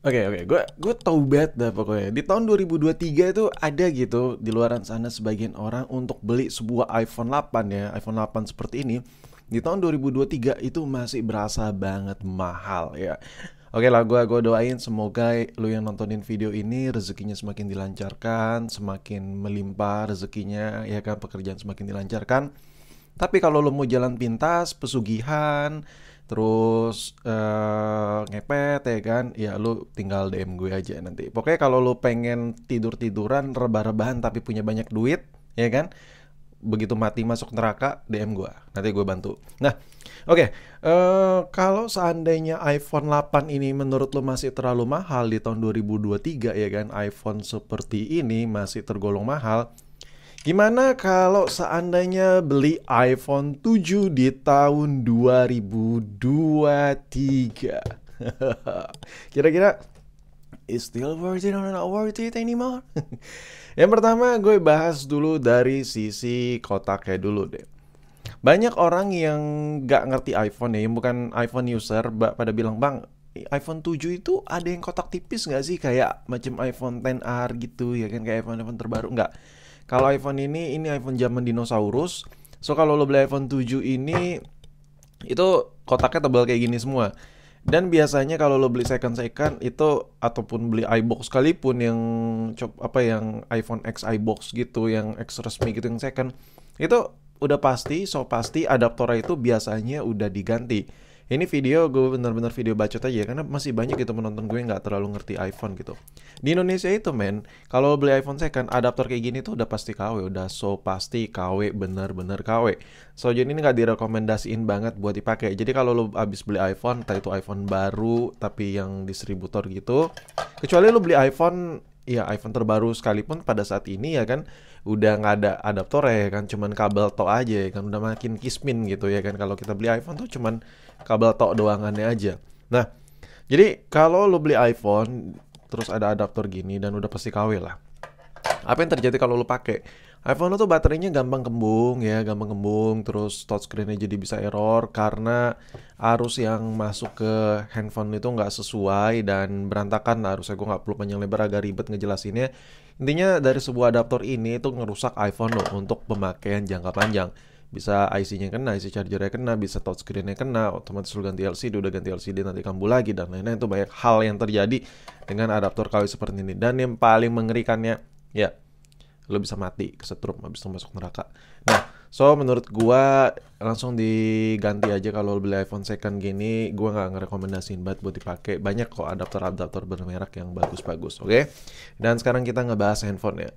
Oke, gue tahu banget dah pokoknya. Di tahun 2023 itu ada gitu di luaran sana sebagian orang untuk beli sebuah iPhone 8 ya, iPhone 8 seperti ini. Di tahun 2023 itu masih berasa banget mahal ya. Oke lah, gue doain semoga lu yang nontonin video ini rezekinya semakin dilancarkan, semakin melimpah rezekinya, ya kan pekerjaan semakin dilancarkan. Tapi kalau lo mau jalan pintas, pesugihan, terus ngepet ya kan, ya lo tinggal DM gue aja nanti. Pokoknya kalau lo pengen tidur-tiduran, rebah-rebahan tapi punya banyak duit, ya kan, begitu mati masuk neraka, DM gue. Nanti gue bantu. Nah, oke. Kalau seandainya iPhone 8 ini menurut lo masih terlalu mahal di tahun 2023 ya kan, iPhone seperti ini masih tergolong mahal. Gimana kalau seandainya beli iPhone 7 di tahun 2023? Kira-kira is still worth it or not worth it anymore? Yang pertama gue bahas dulu dari sisi kotaknya dulu deh. Banyak orang yang gak ngerti iPhone ya, yang bukan iPhone user, pada bilang, "Bang, iPhone 7 itu ada yang kotak tipis nggak sih? Kayak macam iPhone XR gitu ya kan, kayak iPhone terbaru." Nggak. Kalau iPhone ini iPhone zaman dinosaurus. So kalau lo beli iPhone 7 ini itu kotaknya tebal kayak gini semua. Dan biasanya kalau lo beli second itu ataupun beli iBox sekalipun yang yang iPhone X iBox gitu, yang X resmi gitu yang second, itu udah pasti, so pasti adaptornya itu biasanya udah diganti. Ini video gue bener-bener video bacot aja karena masih banyak gitu menonton gue nggak terlalu ngerti iPhone gitu. Di Indonesia itu men, kalau beli iPhone second adaptor kayak gini tuh udah pasti KW, udah so pasti KW, bener-bener KW. So jadi ini nggak direkomendasiin banget buat dipakai. Jadi kalau lo abis beli iPhone, entah itu iPhone baru tapi yang distributor gitu, kecuali lo beli iPhone, ya iPhone terbaru sekalipun pada saat ini ya kan udah nggak ada adaptor ya kan, cuman kabel tok aja ya kan, udah makin kismin gitu ya kan. Kalau kita beli iPhone tuh cuman kabel tok doangannya aja. Nah, jadi kalau lo beli iPhone terus ada adaptor gini dan udah pasti KW lah. Apa yang terjadi kalau lo pakai iPhone lo tuh baterainya gampang kembung ya, gampang kembung, terus touchscreen-nya jadi bisa error karena arus yang masuk ke handphone itu nggak sesuai dan berantakan arusnya. Gue nggak perlu panjang lebar, agak ribet ngejelasinnya. Intinya dari sebuah adaptor ini itu ngerusak iPhone lo untuk pemakaian jangka panjang. Bisa IC-nya kena, IC charger-nya kena, bisa touchscreen-nya kena, otomatis lu ganti LCD, udah ganti LCD nanti kambuh lagi dan lain-lain. Itu banyak hal yang terjadi dengan adaptor KW seperti ini. Dan yang paling mengerikannya, ya lo bisa mati kesetrum habis itu masuk neraka. Nah, so menurut gua langsung diganti aja kalau beli iPhone second gini. Gua nggak ngerekomendasiin banget buat dipakai. Banyak kok adaptor-adaptor bermerek yang bagus-bagus, oke? Dan sekarang kita ngebahas handphone ya.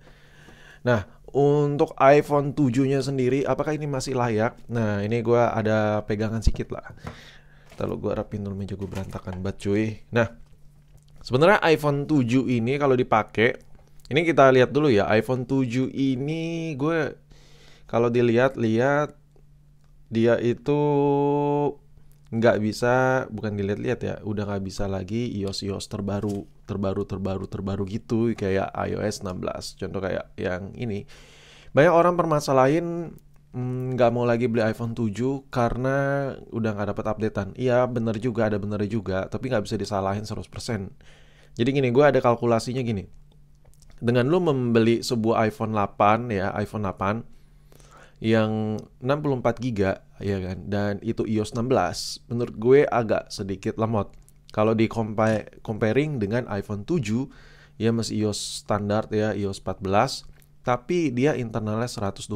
Nah, untuk iPhone 7-nya sendiri, apakah ini masih layak? Nah, ini gua ada pegangan sedikit lah. Lalu gua rapin dulu, meja gue berantakan banget cuy. Nah, sebenarnya iPhone 7 ini kalau dipakai, ini kita lihat dulu ya. iPhone 7 ini gue kalau dilihat-lihat dia itu nggak bisa, bukan dilihat-lihat ya, udah nggak bisa lagi iOS terbaru gitu kayak iOS 16. Contoh kayak yang ini. Banyak orang permasalahin nggak mau lagi beli iPhone 7 karena udah nggak dapat updatean. Iya bener juga, ada bener juga, tapi nggak bisa disalahin 100%. Jadi gini, gue ada kalkulasinya gini. Dengan lu membeli sebuah iPhone 8 ya, iPhone 8 yang 64 giga ya kan, dan itu iOS 16, menurut gue agak sedikit lemot. Kalau di comparing dengan iPhone 7 ya masih iOS standar ya, iOS 14, tapi dia internalnya 128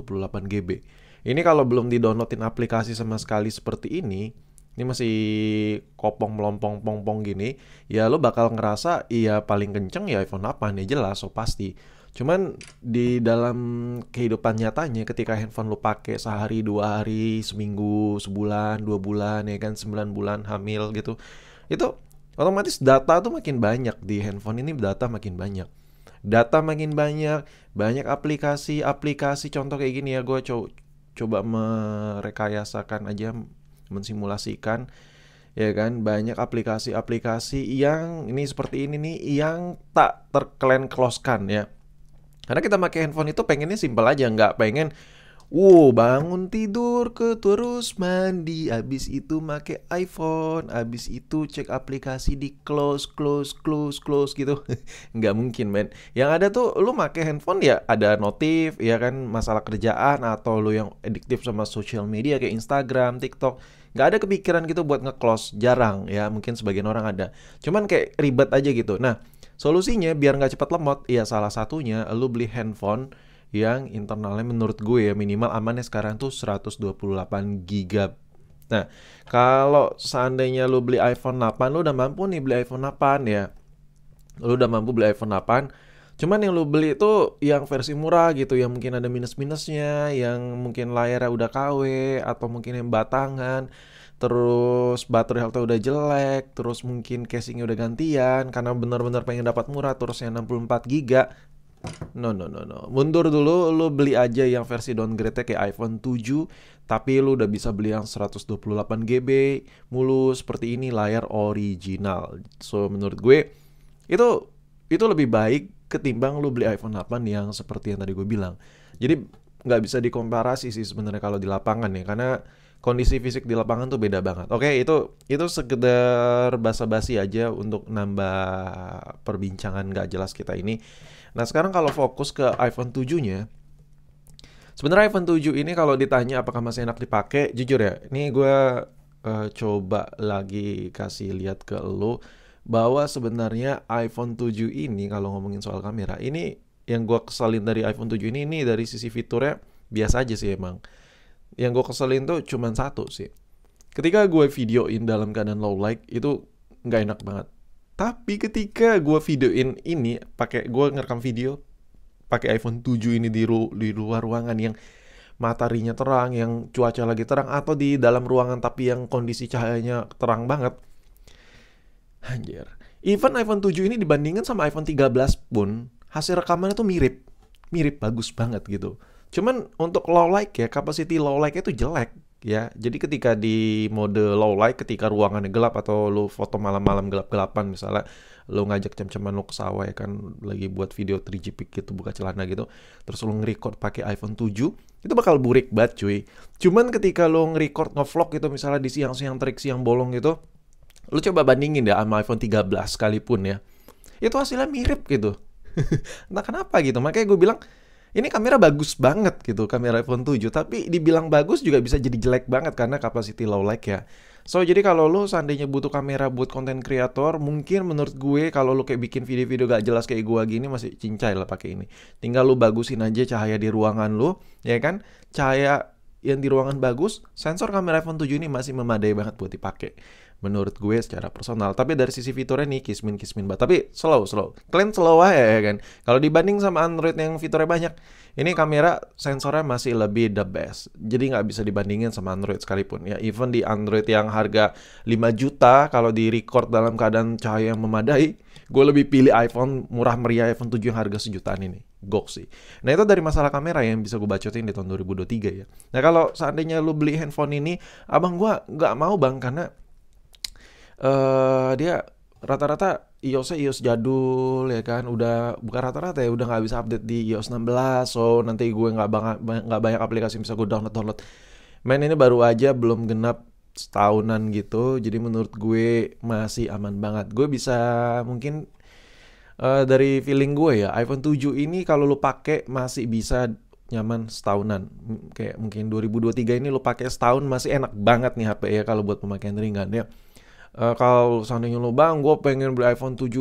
GB. Ini kalau belum di-downloadin aplikasi sama sekali seperti ini masih kopong melompong pong-pong gini, ya lo bakal ngerasa iya paling kenceng ya iPhone 8 ya jelas, so pasti. Cuman di dalam kehidupan nyatanya ketika handphone lo pakai sehari, 2 hari, seminggu, sebulan, 2 bulan ya kan, 9 bulan hamil gitu, itu otomatis data tuh makin banyak di handphone ini, data makin banyak, banyak aplikasi-aplikasi. Contoh kayak gini ya, gue coba merekayasakan aja, mensimulasikan ya kan, banyak aplikasi-aplikasi yang ini seperti ini nih yang tak terkalian close kan ya. Karena kita pakai handphone itu pengennya simpel aja, nggak pengen Bangun tidur ke terus mandi, abis itu make iPhone, abis itu cek aplikasi di close gitu. Nggak mungkin, men. Yang ada tuh lu make handphone ya ada notif, ya kan, masalah kerjaan atau lu yang adiktif sama social media kayak Instagram, TikTok. Nggak ada kepikiran gitu buat nge-close, jarang ya, mungkin sebagian orang ada. Cuman kayak ribet aja gitu. Nah, solusinya biar nggak cepat lemot, ya salah satunya lu beli handphone yang internalnya menurut gue ya minimal amannya sekarang tuh 128 GB. Nah, kalau seandainya lu beli iPhone 8, lu udah mampu nih beli iPhone 8 ya. Lu udah mampu beli iPhone 8. Cuman yang lu beli itu yang versi murah gitu, yang mungkin ada minus-minusnya, yang mungkin layarnya udah KW atau mungkin yang batangan. Terus baterai health udah jelek, terus mungkin casingnya udah gantian karena benar-benar pengen dapat murah, terus yang 64 GB. No, no, no, no. Mundur dulu, lu beli aja yang versi downgrade-nya kayak iPhone 7, tapi lu udah bisa beli yang 128 GB, mulus seperti ini, layar original. So, menurut gue, itu itu lebih baik ketimbang lu beli iPhone 8 yang seperti yang tadi gue bilang. Jadi, nggak bisa dikomparasi sih sebenarnya kalau di lapangan ya, karena kondisi fisik di lapangan tuh beda banget. Oke, itu sekedar basa-basi aja untuk nambah perbincangan nggak jelas kita ini. Nah, sekarang kalau fokus ke iPhone 7-nya, sebenarnya iPhone 7 ini kalau ditanya apakah masih enak dipakai, jujur ya, ini gue coba lagi kasih lihat ke lo bahwa sebenarnya iPhone 7 ini kalau ngomongin soal kamera, ini yang gue kesalin dari iPhone 7 ini dari sisi fiturnya biasa aja sih emang. Yang gue keselin tuh cuman satu sih. Ketika gue videoin dalam keadaan low light itu nggak enak banget. Tapi ketika gue videoin ini pakai gue ngerekam video pakai iPhone 7 ini di luar ruangan yang mataharinya terang, yang cuaca lagi terang atau di dalam ruangan tapi yang kondisi cahayanya terang banget. Anjir. Even iPhone 7 ini dibandingkan sama iPhone 13 pun hasil rekamannya tuh mirip. Mirip bagus banget gitu. Cuman untuk low light ya, capacity low light itu jelek ya. Jadi ketika di mode low light, ketika ruangannya gelap atau lu foto malam-malam gelap-gelapan misalnya, lu ngajak cem-ceman lu ke sawah ya kan, lagi buat video 3G pic gitu, buka celana gitu, terus lu nge-record pakai iPhone 7, itu bakal burik banget cuy. Cuman ketika lu nge-record nge-vlog gitu misalnya di siang-siang terik, siang bolong gitu, lu coba bandingin deh sama iPhone 13 sekalipun ya. Itu hasilnya mirip gitu. Entah kenapa gitu. Makanya gue bilang ini kamera bagus banget gitu, kamera iPhone 7. Tapi dibilang bagus juga bisa jadi jelek banget karena capacity low light ya. So, jadi kalau lu seandainya butuh kamera buat konten kreator, mungkin menurut gue kalau lu kayak bikin video-video gak jelas kayak gue gini masih cincai lah pakai ini. Tinggal lu bagusin aja cahaya di ruangan lu, ya kan? Cahaya yang di ruangan bagus, sensor kamera iPhone 7 ini masih memadai banget buat dipakai. Menurut gue secara personal. Tapi dari sisi fiturnya nih kismin banget. Tapi slow. Kalian slow aja ya kan. Kalau dibanding sama Android yang fiturnya banyak, ini kamera sensornya masih lebih the best. Jadi nggak bisa dibandingin sama Android sekalipun ya. Even di Android yang harga 5 juta, kalau di record dalam keadaan cahaya yang memadai, gue lebih pilih iPhone murah meriah iPhone 7 yang harga sejutaan ini. Gok sih. Nah itu dari masalah kamera yang bisa gue bacotin di tahun 2023 ya. Nah kalau seandainya lu beli handphone ini, abang gue nggak mau bang karena dia rata-rata iOS-nya iOS jadul ya kan, udah bukan rata-rata ya, udah nggak bisa update di iOS 16, so nanti gue nggak banyak aplikasi yang bisa gue download. Men ini baru aja belum genap setahunan gitu, jadi menurut gue masih aman banget. Gue bisa mungkin dari feeling gue ya, iPhone 7 ini kalau lu pakai masih bisa nyaman setahunan. Kayak mungkin 2023 ini lu pakai setahun masih enak banget nih HP ya kalau buat pemakaian ringan ya. Kalau seandainya lo bang, gue pengen beli iPhone 7,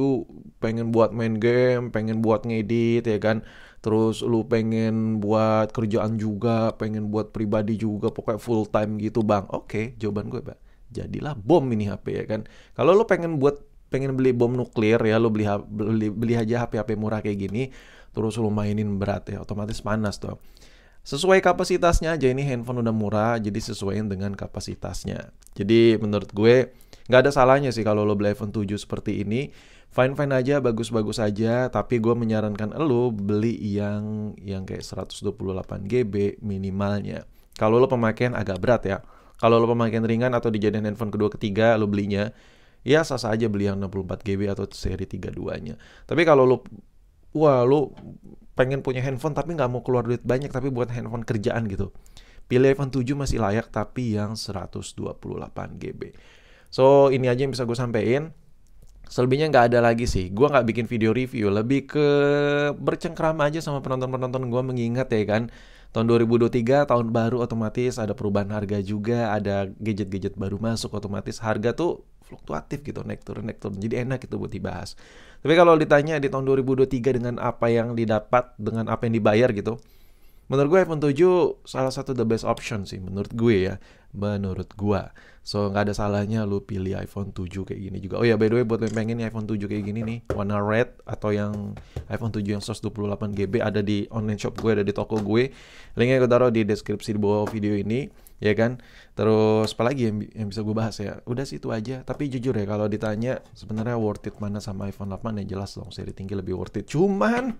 pengen buat main game, pengen buat ngedit ya kan, terus lu pengen buat kerjaan juga, pengen buat pribadi juga, pokoknya full time gitu bang. Oke, jawaban gue pak, jadilah bom ini HP ya kan. Kalau lo pengen beli bom nuklir ya, lo beli aja HP murah kayak gini, terus lo mainin berat ya, otomatis panas tuh. Sesuai kapasitasnya aja, ini handphone udah murah, jadi sesuaiin dengan kapasitasnya. Jadi menurut gue nggak ada salahnya sih kalau lo beli iPhone 7 seperti ini. Fine-fine aja, bagus-bagus aja. Tapi gue menyarankan lo beli yang kayak 128 GB minimalnya. Kalau lo pemakaian agak berat ya. Kalau lo pemakaian ringan atau dijadiin handphone kedua ketiga lo belinya, ya sah-sah aja beli yang 64 GB atau seri 32-nya. Tapi kalau lo pengen punya handphone tapi nggak mau keluar duit banyak, tapi buat handphone kerjaan gitu, pilih iPhone 7 masih layak, tapi yang 128 GB. So, ini aja yang bisa gue sampein. Selebihnya nggak ada lagi sih. Gue nggak bikin video review, lebih ke bercengkrama aja sama penonton-penonton gue, mengingat ya kan, tahun 2023 tahun baru, otomatis ada perubahan harga juga, ada gadget-gadget baru masuk, otomatis harga tuh fluktuatif gitu, naik turun naik turun. Jadi enak itu buat dibahas. Tapi kalau ditanya di tahun 2023 dengan apa yang didapat, dengan apa yang dibayar gitu, menurut gue iPhone 7 salah satu the best option sih, menurut gue ya. Menurut gue. So, nggak ada salahnya lu pilih iPhone 7 kayak gini juga. Oh ya, by the way, buat yang pengen nih iPhone 7 kayak gini nih, warna red atau yang iPhone 7 yang 128 GB, ada di online shop gue, ada di toko gue. Linknya gue taruh di deskripsi di bawah video ini, ya kan. Terus apa lagi yang bisa gue bahas ya? Udah sih itu aja. Tapi jujur ya, kalau ditanya sebenarnya worth it mana sama iPhone 8, ya jelas dong seri tinggi lebih worth it. Cuman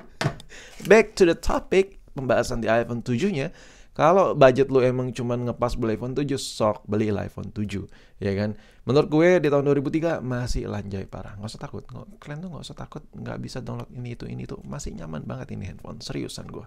back to the topic, pembahasan di iPhone 7-nya, kalau budget lu emang cuman ngepas beli iPhone 7, sok beli iPhone 7, ya kan? Menurut gue di tahun 2003 masih lanjai parah. Nggak usah takut. Kalian tuh nggak usah takut nggak bisa download ini itu, masih nyaman banget ini handphone. Seriusan gue.